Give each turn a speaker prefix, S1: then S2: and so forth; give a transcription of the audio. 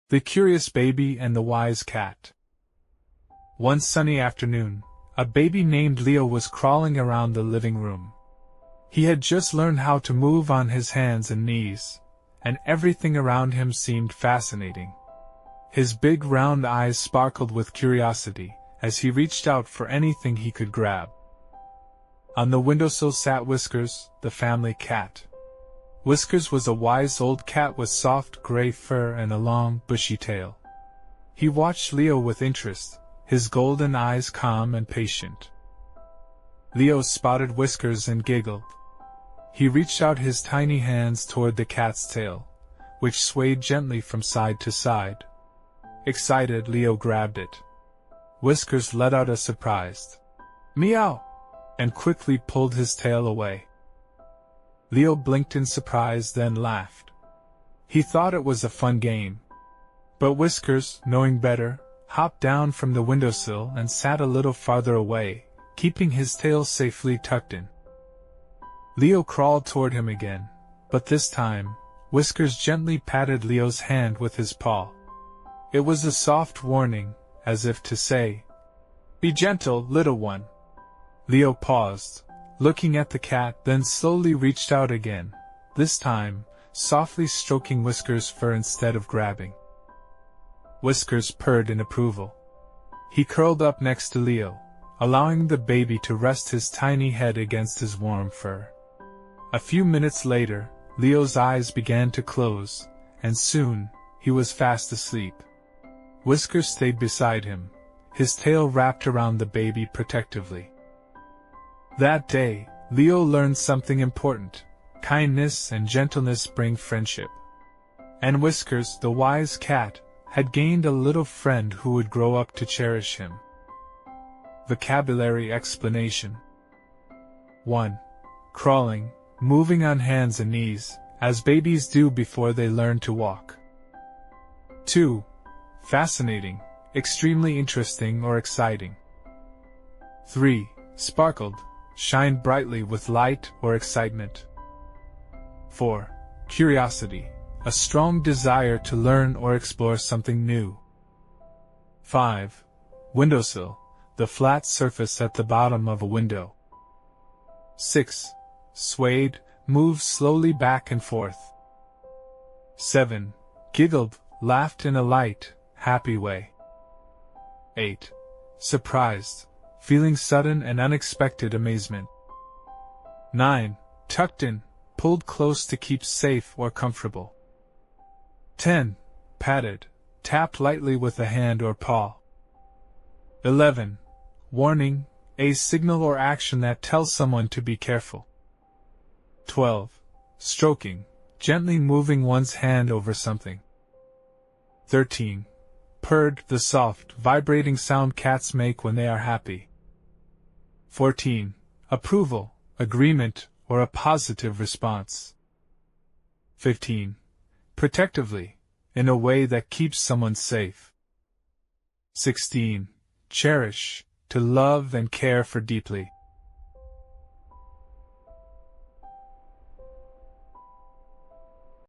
S1: The Curious Baby and the Wise Cat. One sunny afternoon, a baby named Leo was crawling around the living room. He had just learned how to move on his hands and knees, and everything around him seemed fascinating. His big round eyes sparkled with curiosity as he reached out for anything he could grab. On the windowsill sat Whiskers, the family cat. Whiskers was a wise old cat with soft gray fur and a long, bushy tail. He watched Leo with interest, his golden eyes calm and patient. Leo spotted Whiskers and giggled. He reached out his tiny hands toward the cat's tail, which swayed gently from side to side. Excited, Leo grabbed it. Whiskers let out a surprised meow and quickly pulled his tail away. Leo blinked in surprise, then laughed. He thought it was a fun game. But Whiskers, knowing better, hopped down from the windowsill and sat a little farther away, keeping his tail safely tucked in. Leo crawled toward him again, but this time, Whiskers gently patted Leo's hand with his paw. It was a soft warning, as if to say, "Be gentle, little one." Leo paused, looking at the cat, then slowly reached out again, this time, softly stroking Whiskers' fur instead of grabbing. Whiskers purred in approval. He curled up next to Leo, allowing the baby to rest his tiny head against his warm fur. A few minutes later, Leo's eyes began to close, and soon, he was fast asleep. Whiskers stayed beside him, his tail wrapped around the baby protectively. That day, Leo learned something important. Kindness and gentleness bring friendship. And Whiskers, the wise cat, had gained a little friend who would grow up to cherish him. Vocabulary explanation. 1. Crawling, moving on hands and knees, as babies do before they learn to walk. 2. Fascinating, extremely interesting or exciting. 3. Sparkled, shine brightly with light or excitement. 4. Curiosity, a strong desire to learn or explore something new. 5. Windowsill, the flat surface at the bottom of a window. 6. Swayed, moved slowly back and forth. 7. Giggled, laughed in a light, happy way. 8. Surprised, feeling sudden and unexpected amazement. 9. Tucked in, pulled close to keep safe or comfortable. 10. Patted, tapped lightly with a hand or paw. 11. Warning, a signal or action that tells someone to be careful. 12. Stroking, gently moving one's hand over something. 13. Purred, the soft, vibrating sound cats make when they are happy. 14. Approval, agreement, or a positive response. 15. Protectively, in a way that keeps someone safe. 16. Cherish, to love and care for deeply.